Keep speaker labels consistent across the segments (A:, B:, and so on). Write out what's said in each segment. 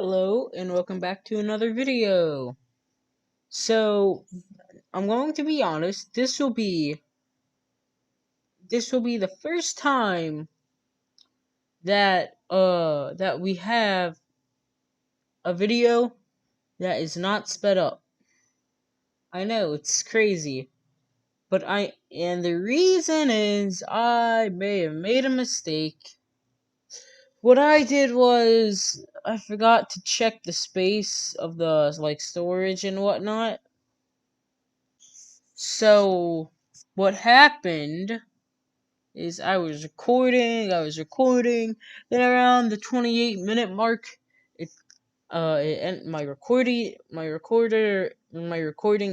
A: Hello and welcome back to another video. So, I'm going to be honest, this will be the first time that we have a video that is not sped up. I know it's crazy, but the reason is I may have made a mistake. What I did was I forgot to check the space of the storage and whatnot. So, what happened is I was recording, then around the 28-minute mark, it my recording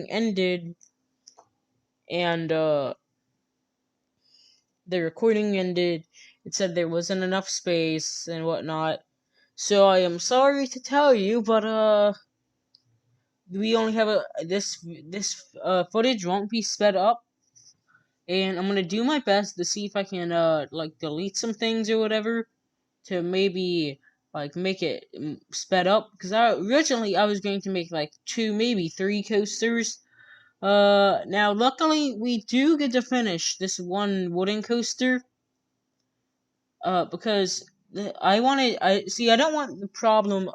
A: ended, and the recording ended. It said there wasn't enough space and whatnot. So I am sorry to tell you, but we only have a this footage won't be sped up, and I'm gonna do my best to see if I can delete some things or whatever to maybe make it sped up, because I was going to make like two, maybe three coasters. Now luckily we do get to finish this one wooden coaster. Because I don't want the problem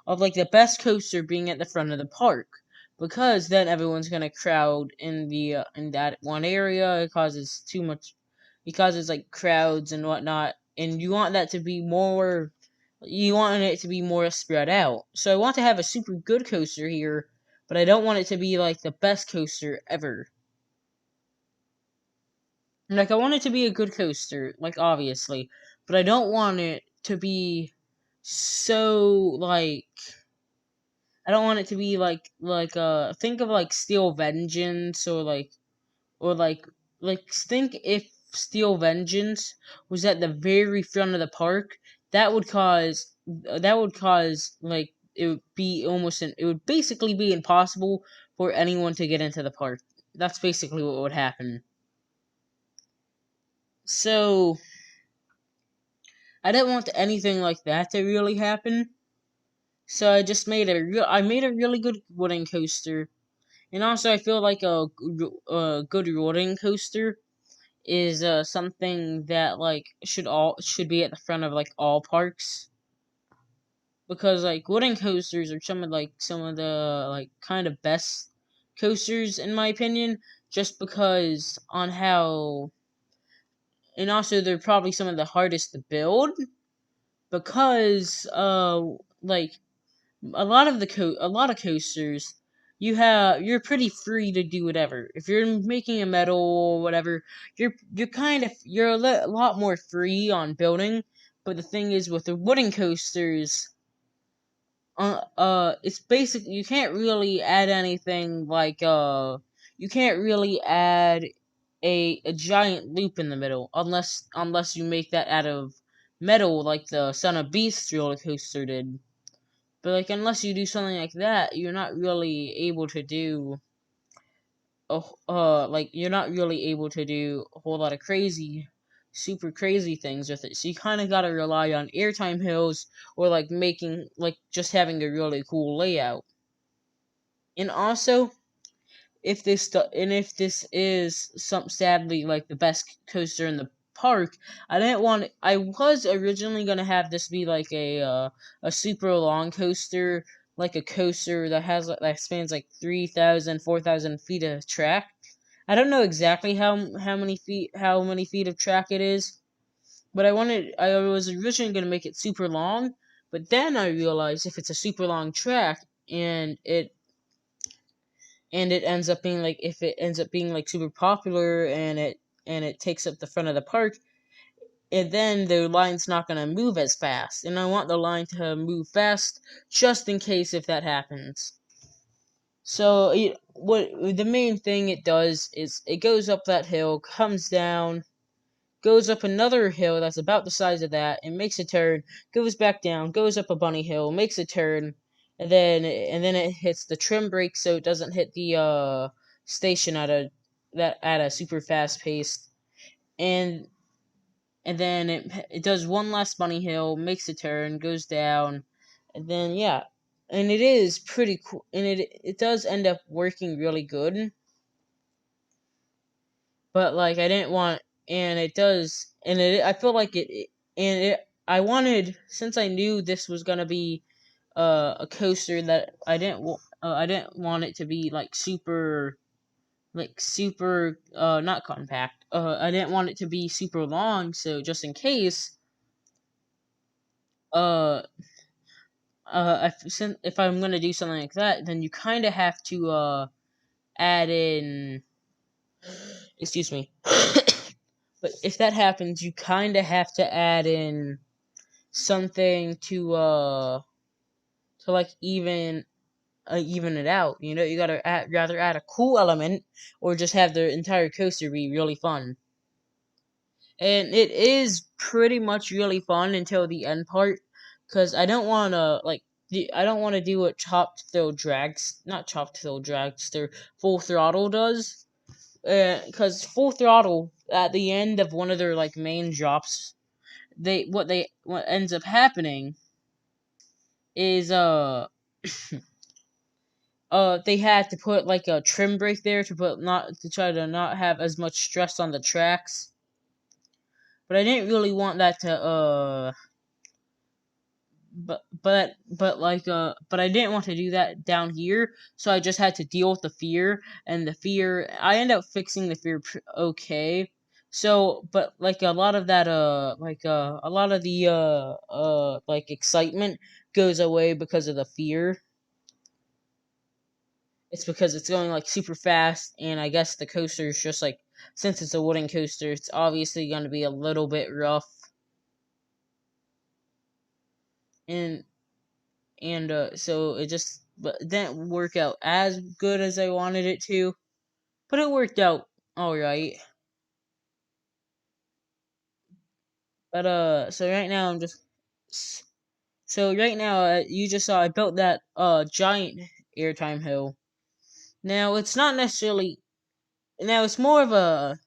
A: of like the best coaster being at the front of the park, because then everyone's gonna crowd in that one area. It causes like crowds and whatnot, and you want it to be more spread out. So I want to have a super good coaster here, but I don't want it to be like the best coaster ever. Like, I want it to be a good coaster, like, obviously, but I don't want it to be so, I don't want it to be think of like Steel Vengeance, think if Steel Vengeance was at the very front of the park. That would cause, it would basically be impossible for anyone to get into the park. That's basically what would happen. So, I didn't want anything like that to really happen. So I made a really good wooden coaster. And also I feel like a good wooden coaster is something that should be at the front of like all parks, because like wooden coasters are some of the kind of best coasters in my opinion, just because on how and also they're probably some of the hardest to build, because like a lot of coasters, you're pretty free to do whatever. If you're making a metal or whatever, you're a lot more free on building. But the thing is, with the wooden coasters, it's basic. You can't really add anything you can't really add a giant loop in the middle, unless you make that out of metal, like the Son of Beast roller coaster did. But like, unless you do something like that, you're not really able to do you're not really able to do a whole lot of super crazy things with it. So you kind of gotta rely on airtime hills, or just having a really cool layout. And also, if this is some sadly like the best coaster in the park, I was originally gonna have this be like a super long coaster, like a coaster that spans like 3,000, 4,000 feet of track. I don't know exactly how many feet of track it is, but I was originally gonna make it super long, but then I realized if it's a super long track and it ends up being like if it ends up being like super popular, and it takes up the front of the park, and then the line's not going to move as fast, and I want the line to move fast, just in case if that happens. So what the main thing it does is it goes up that hill, comes down, goes up another hill that's about the size of that, and makes a turn, goes back down, goes up a bunny hill, makes a turn, and then it hits the trim brake so it doesn't hit the station at a super fast pace. And and then it does one last bunny hill, makes a turn, goes down, and then yeah, and it is pretty cool, and it does end up working really good. But like I didn't want, and it does, and it I feel like and it I wanted, since I knew this was gonna be a coaster that I didn't want it to be like super not compact. I didn't want it to be super long, so just in case uh if I'm gonna do something like that, then you kind of have to add in. Excuse me. But if that happens, you kind of have to add in something to like even it out. You know, you gotta rather add a cool element or just have the entire coaster be really fun. And it is pretty much really fun until the end part, because I don't want to I don't want to do what chopped thrill drags not chopped thrill dragster full throttle does, because full throttle at the end of one of their like main drops, what ends up happening is they had to put like a trim brake there to try to not have as much stress on the tracks. But I didn't really want that to but I didn't want to do that down here, so I just had to deal with the fear, and the fear I end up fixing the fear okay. So, but like a lot of that a lot of the like excitement goes away because of the fear. It's because it's going like super fast, and I guess the coaster is just like, since it's a wooden coaster, it's obviously going to be a little bit rough, and so it just but didn't work out as good as I wanted it to, but it worked out all right. But so right now I'm just so right now you just saw I built that giant airtime hill. Now it's not necessarily now it's more of a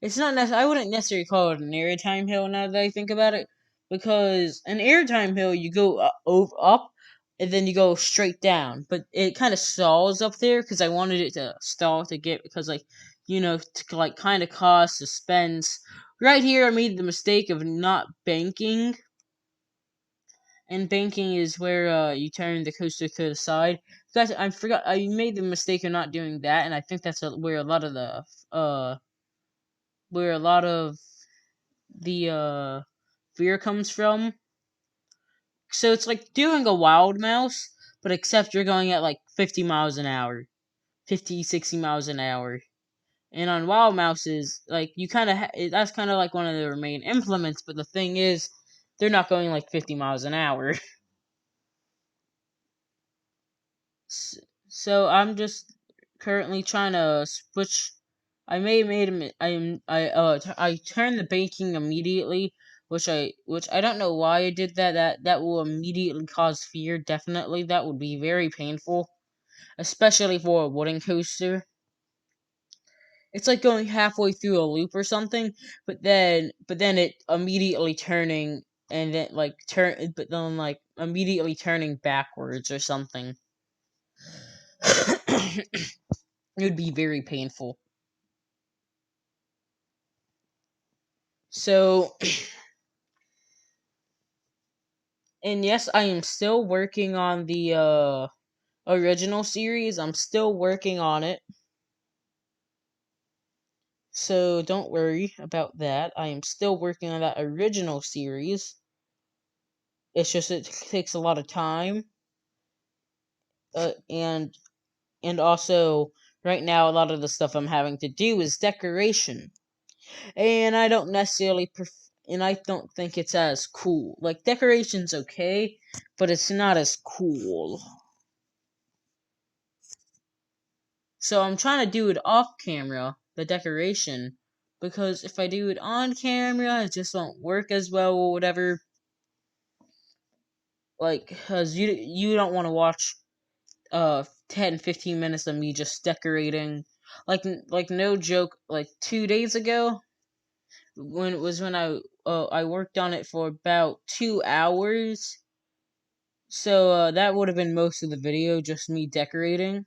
A: It's not I wouldn't necessarily call it an airtime hill now that I think about it, because an airtime hill you go up and then you go straight down, but it kind of stalls up there because I wanted it to stall to get because like to like kind of cause suspense. Right here, I made the mistake of not banking, and banking is where you turn the coaster to the side. Guys, I forgot I made the mistake of not doing that, and I think that's where a lot of the where a lot of the fear comes from. So it's like doing a wild mouse, but except you're going at like 50 miles an hour, 50, 60 miles an hour. And on wild mouses, like you kind of that's kind of like one of their main implements, but the thing is they're not going like 50 miles an hour. So I'm just currently trying to switch. I may made a mi- I turned the baking immediately, which I don't know why I did that. That will immediately cause fear. Definitely, that would be very painful, especially for a wooden coaster. It's like going halfway through a loop or something, but then it immediately turning and then like turn, but then like immediately turning backwards or something. It would be very painful. So, and yes, I am still working on the original series. I'm still working on it. So don't worry about that. I am still working on that original series. It's just it takes a lot of time. Uh, and and also right now a lot of the stuff I'm having to do is decoration. And I don't necessarily and I don't think it's as cool. Like decoration's okay, but it's not as cool. So I'm trying to do it off camera, the decoration, because if I do it on camera, it just won't work as well or whatever. Like, cause you don't want to watch 10-15 minutes of me just decorating. Like no joke. Like 2 days ago, when I worked on it for about 2 hours. So that would have been most of the video, just me decorating.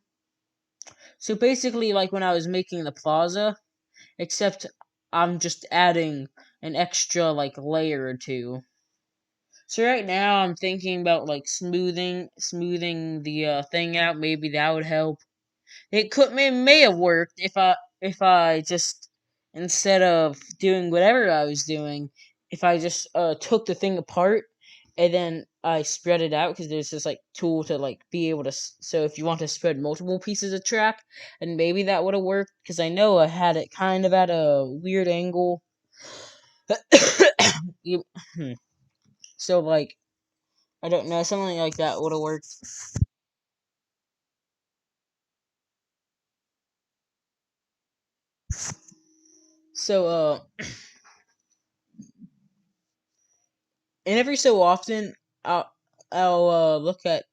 A: So basically, like when I was making the plaza, except I'm just adding an extra like layer or two. So right now I'm thinking about like smoothing the thing out. Maybe that would help. It may have worked if I just, instead of doing whatever I was doing, if I just took the thing apart and then I spread it out, because there's this like tool to like be able to so if you want to spread multiple pieces of track, and maybe that would have worked, because I know I had it kind of at a weird angle. you, so like I don't know, something like that would have worked. So and every so often I'll I'll look at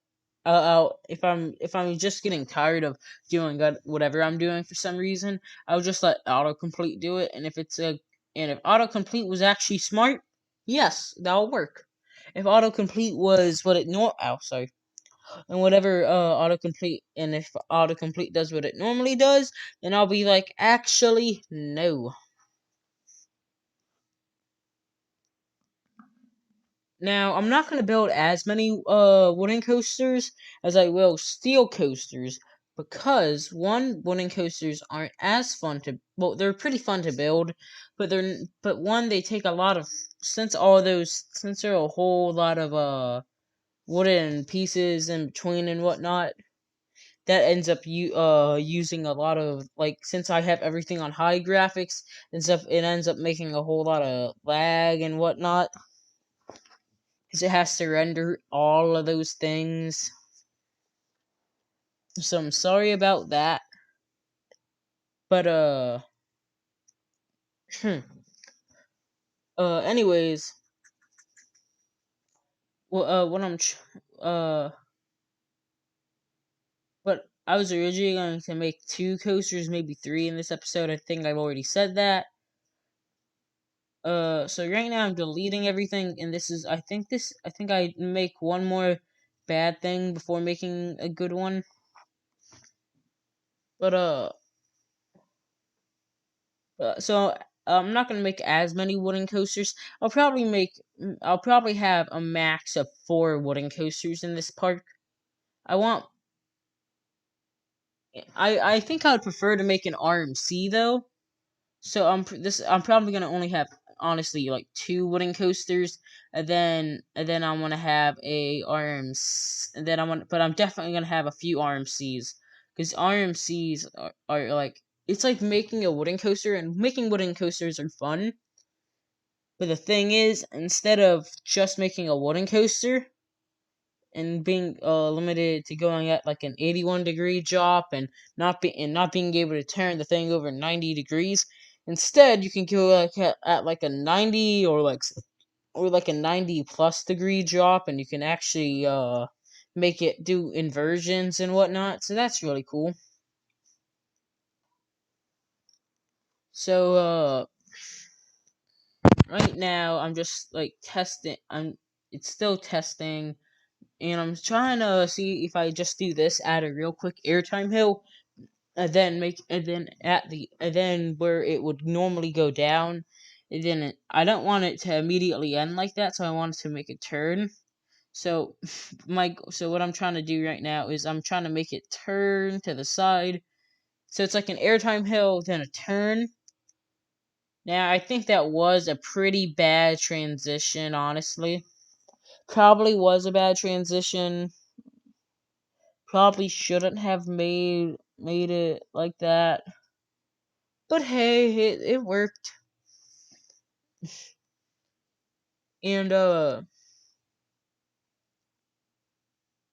A: if I'm just getting tired of doing whatever I'm doing for some reason, I'll just let autocomplete do it. And if autocomplete was actually smart, yes, that'll work. If autocomplete was what it oh, sorry, and whatever autocomplete and if autocomplete does what it normally does, then I'll be like, actually no. Now, I'm not going to build as many wooden coasters as I will steel coasters, because one, wooden coasters aren't as fun to, well, they're pretty fun to build, but one, they take a lot of, since there are a whole lot of wooden pieces in between and whatnot, that ends up using a lot of, like, since I have everything on high graphics and stuff, it ends up making a whole lot of lag and whatnot, because it has to render all of those things. So I'm sorry about that. But anyways, well, what but I was originally going to make two coasters, maybe three in this episode. I think I've already said that. So right now I'm deleting everything, and I think I make one more bad thing before making a good one. But so I'm not gonna make as many wooden coasters. I'll probably have a max of 4 wooden coasters in this park. I want. I think I would prefer to make an RMC though. So I'm probably gonna only have, honestly, like 2 wooden coasters, and then I want to have a RMC, and then but I'm definitely gonna have a few RMCs, because RMCs are like, it's like making a wooden coaster, and making wooden coasters are fun. But the thing is, instead of just making a wooden coaster and being limited to going at like an 81-degree drop, and not being able to turn the thing over 90 degrees, instead you can go like at like a 90, or like a 90 plus degree drop, and you can actually make it do inversions and whatnot. So that's really cool. So right now I'm just like testing. It's still testing, and I'm trying to see if I just do this, add a real quick airtime hill, and then where it would normally go down, and then I don't want it to immediately end like that, so I want it to make a turn. So so what I'm trying to do right now is I'm trying to make it turn to the side, so it's like an airtime hill, then a turn. Now I think that was a pretty bad transition, honestly. Probably was a bad transition. Probably shouldn't have made it like that. But hey, it worked. And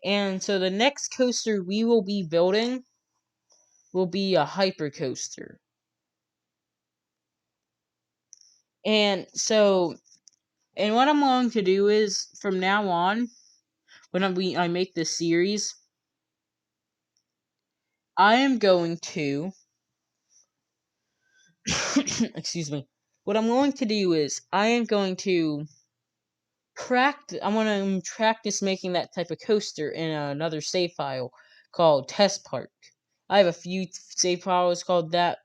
A: and so the next coaster we will be building will be a hyper coaster. And so, and what I'm going to do is, from now on, when I make this series, I am going to excuse me. what I'm going to do is I am going to practice making that type of coaster in another save file called test park. I have a few save files called that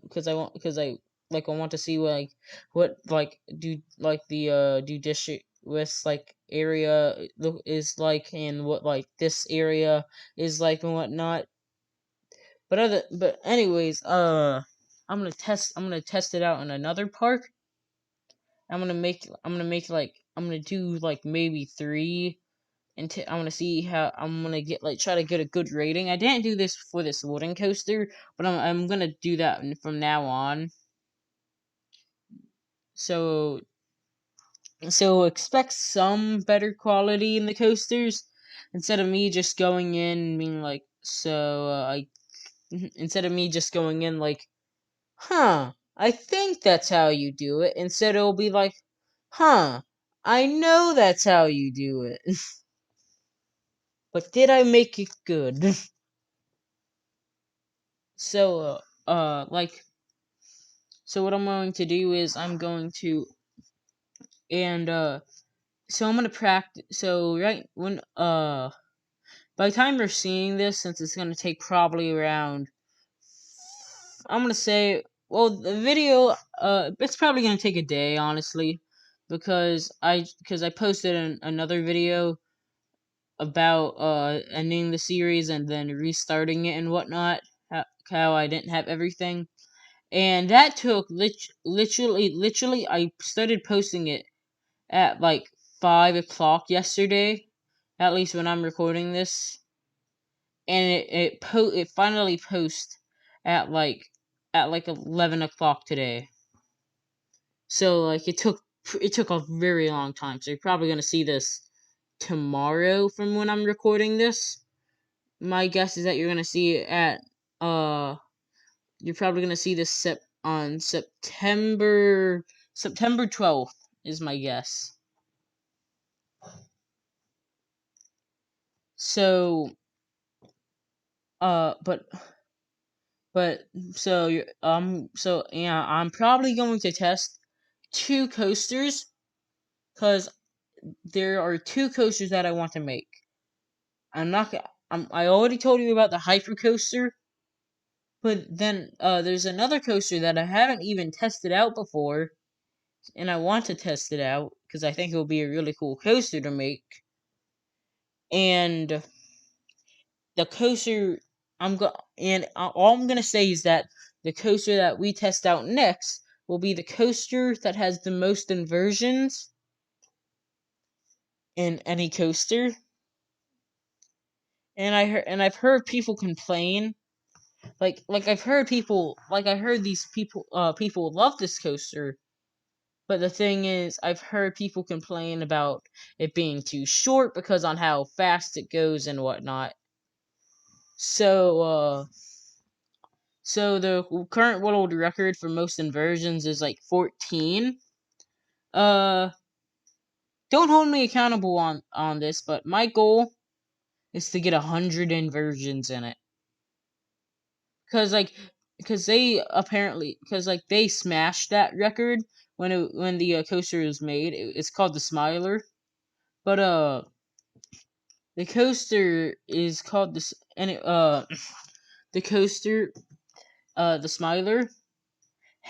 A: because I want to see what like do like the do district with like area is like and what like this area is like and whatnot. But anyways, I'm gonna test it out in another park. I'm gonna do like maybe three and I'm gonna see how I'm gonna get like try to get a good rating. I didn't do this for this wooden coaster, but I'm gonna do that from now on. So expect some better quality in the coasters instead of me just going in and being like I instead of me just going in like, huh, I think that's how you do it. Instead it'll be like, huh, I know that's how you do it. But did I make it good? so like so what I'm going to do is I'm going to and so I'm gonna practice so right when by the time you're seeing this, since it's gonna take probably around, I'm gonna say, well, the video, it's probably gonna take a day, honestly, because I posted another video about ending the series and then restarting it and whatnot, how I didn't have everything, and that took literally, I started posting it at like 5 o'clock yesterday, at least when I'm recording this, and it finally post at like 11 o'clock today. So like it took a very long time. So you're probably gonna see this tomorrow from when I'm recording this. My guess is that you're gonna see it at uh you're probably gonna see this on September 12th is my guess. So uh but But so yeah, I'm probably going to test two coasters because there are two coasters that I want to make. I'm not. I already told you about the hyper coaster, but then there's another coaster that I haven't even tested out before, and I want to test it out because I think it will be a really cool coaster to make. And the coaster all I'm gonna say is that the coaster that we test out next will be the coaster that has the most inversions in any coaster. And I've heard people complain, I heard these people love this coaster, but the thing is I've heard people complain about it being too short because on how fast it goes and whatnot. So So the current world record for most inversions is like 14. Uh, don't hold me accountable on this, but my goal is to get 100 inversions in it. Cause like, cause like they smashed that record when the coaster was made. It's called the Smiler, but the coaster is called this and the coaster the Smiler.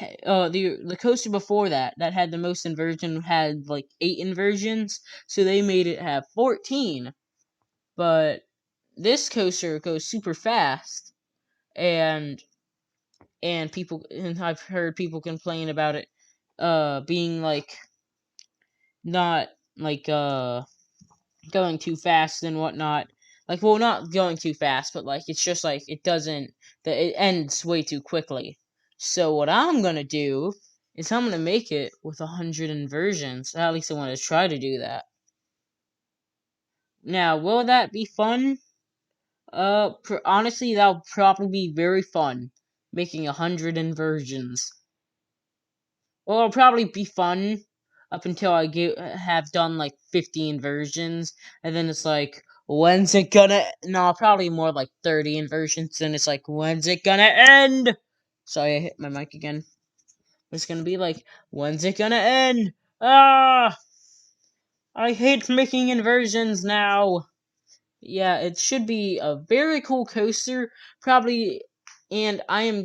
A: The coaster before that had the most inversion had like 8 inversions, so they made it have 14. But this coaster goes super fast, and I've heard people complain about it, being like not like going too fast and whatnot. Like, well, not going too fast, but like it's just like it doesn't. That it ends way too quickly. So what I'm gonna do is I'm gonna make it with 100 inversions. At least I want to try to do that. Now, will that be fun? Honestly, that'll probably be very fun making 100 inversions. Well, it'll probably be fun up until have done like 50 inversions, and then it's like, when's it gonna? No, probably more like 30 inversions, and it's like, when's it gonna end? Sorry, I hit my mic again. It's gonna be like, when's it gonna end? Ah, I hate making inversions now. Yeah, it should be a very cool coaster, probably, and I'm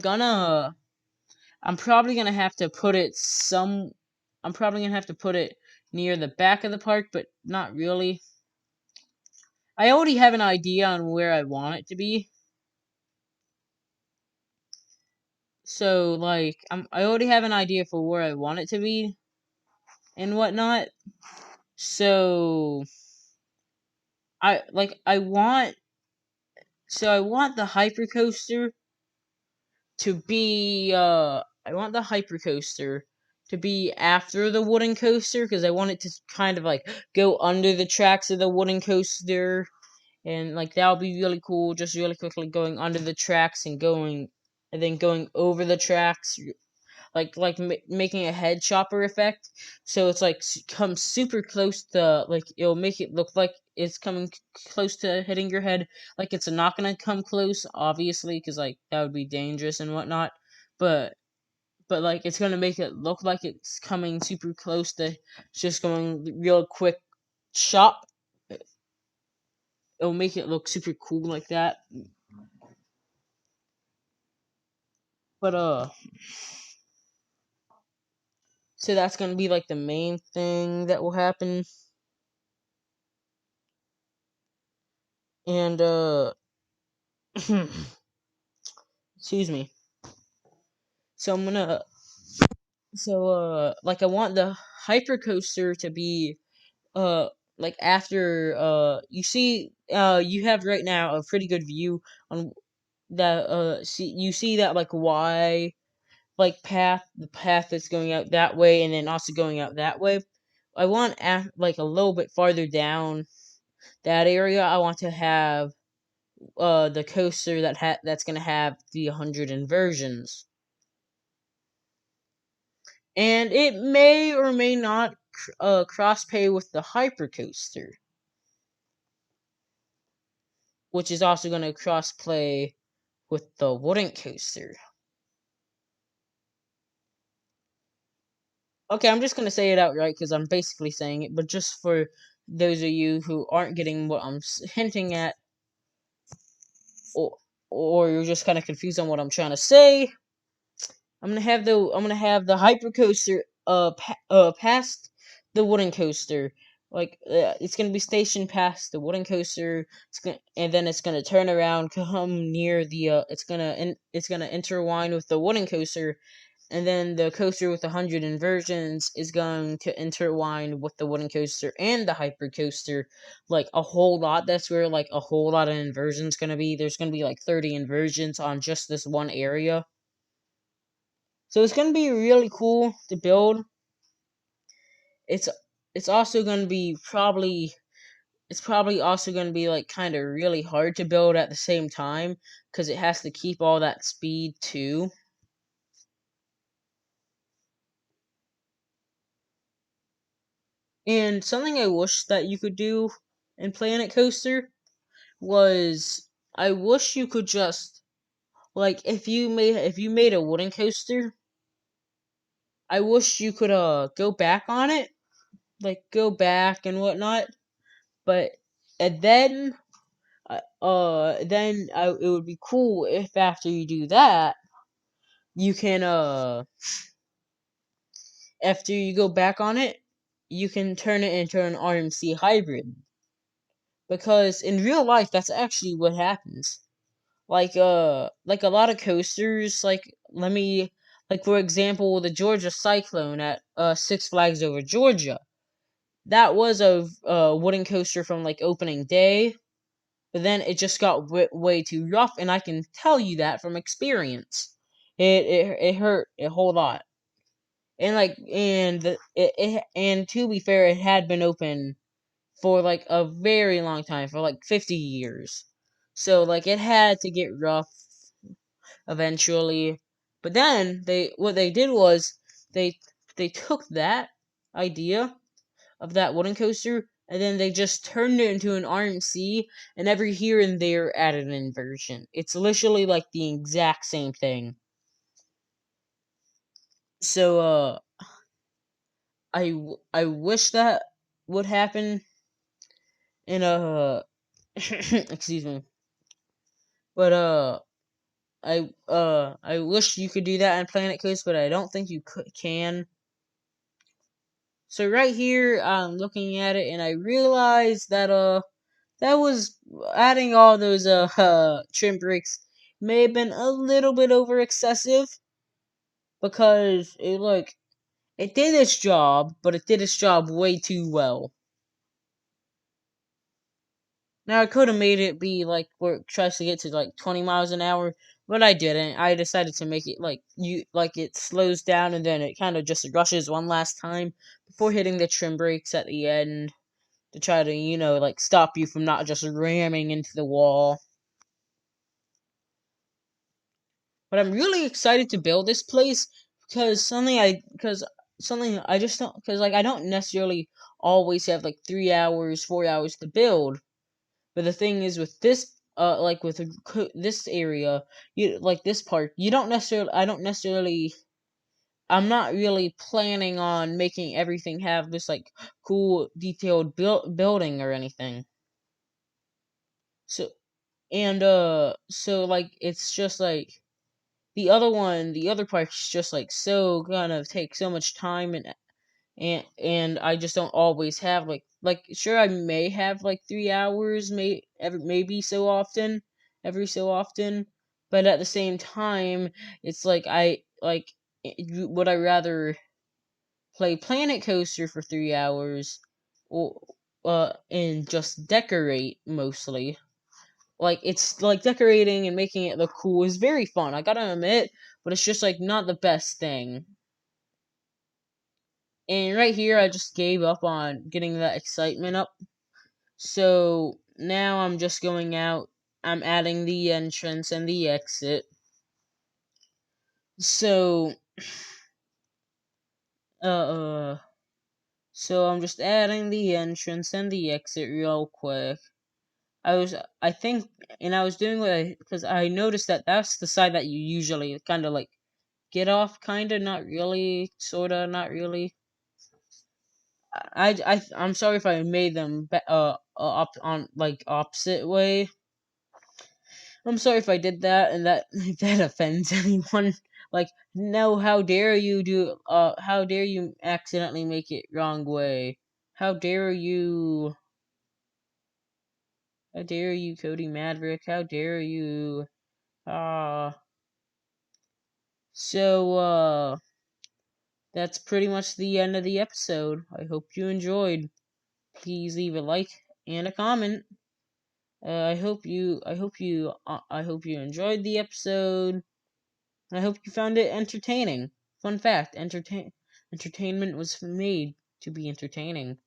A: probably gonna have to put it some. I'm probably gonna have to put it near the back of the park, but not really. I already have an idea on where I want it to be. So I already have an idea for where I want it to be and whatnot. So I like I want the hypercoaster to be I want the hypercoaster to be after the wooden coaster because I want it to kind of like go under the tracks of the wooden coaster, and like that would be really cool, just really quickly going under the tracks and then going over the tracks, making a head chopper effect. So it's like comes super close to, like, it'll make it look like it's coming close to hitting your head. Like it's not gonna come close, obviously, because like that would be dangerous and whatnot. But like it's gonna make it look like it's coming super close to just going real quick chop. It'll make it look super cool like that. But so that's gonna be like the main thing that will happen. And excuse me. So I'm gonna like I want the hypercoaster to be uh after you have right now a pretty good view on that see you see that like Y path, the path that's going out that way and then also going out that way. I want like a little bit farther down that area. I want to have the coaster that's gonna have the 100 inversions, and it may or may not cross pay with the hypercoaster, which is also gonna cross play with the wooden coaster. Okay, I'm just gonna say it outright because I'm basically saying it, but just for those of you who aren't getting what I'm hinting at, or you're just kind of confused on what I'm trying to say, I'm gonna have the hypercoaster past the wooden coaster. It's gonna be stationed past the wooden coaster. And then it's gonna turn around, come near the it's gonna intertwine with the wooden coaster, and then the coaster with 100 inversions is going to intertwine with the wooden coaster and the hypercoaster like a whole lot. That's where like a whole lot of inversions gonna be. There's gonna be like 30 inversions on just this one area. So it's gonna be really cool to build. It's it's also gonna be probably it's probably also gonna be like kind of really hard to build at the same time because it has to keep all that speed too. And something I wish that you could do in Planet Coaster was, I wish you could just like if you made a wooden coaster, I wish you could go back on it, like go back and whatnot, but and it would be cool if after you do that, you can after you go back on it, you can turn it into an RMC hybrid, because in real life that's actually what happens. Like a lot of coasters, like for example the Georgia Cyclone at Six Flags Over Georgia. That was a wooden coaster from like opening day, but then it just got way too rough, and I can tell you that from experience. It hurt a whole lot, and and to be fair, it had been open for like a very long time, for like 50 years, so like it had to get rough eventually. But then what they did was they they took that idea of that wooden coaster, and then they just turned it into an RMC, and every here and there added an inversion. It's literally like the exact same thing. So I wish that would happen in a excuse me, but I wish you could do that in Planet Coast, but I don't think you can. So right here, I'm looking at it, and I realized that that was adding all those trim breaks may have been a little bit over excessive because it did its job, but it did its job way too well. Now I could have made it be like where it tries to get to like 20 miles an hour, but I didn't. I decided to make it like it slows down and then it kind of just rushes one last time before hitting the trim brakes at the end to try to like stop you from not just ramming into the wall. But I'm really excited to build this place because something I just don't because like I don't necessarily always have like 3 hours, 4 hours to build. But the thing is with this like with this area, you like this part, you don't necessarily I don't necessarily I'm not really planning on making everything have this like cool detailed building or anything. So so like it's just like the other part's just like so gonna take so much time and I just don't always have like sure I may have like 3 hours maybe so often every so often, but at the same time it's like would I rather play Planet Coaster for 3 hours or and just decorate mostly. Like it's like decorating and making it look cool is very fun, I gotta admit, but it's just like not the best thing. And right here I just gave up on getting that excitement up. So now I'm just going out. I'm adding the entrance and the exit. So uh, uh so I'm just adding the entrance and the exit real quick. I was I think and I was doing what because I noticed that that's the side that you usually kind of like get off, kind of, not really, sort of, not really. I'm sorry if I made them up on like opposite way. I'm sorry if I did that and that if that offends anyone. Like, no, how dare you accidentally make it wrong way? How dare you how dare you, Cody Maverick, how dare you? Ah so that's pretty much the end of the episode. I hope you enjoyed. Please leave a like and a comment. I hope you enjoyed the episode. I hope you found it entertaining. Fun fact: entertainment was made to be entertaining.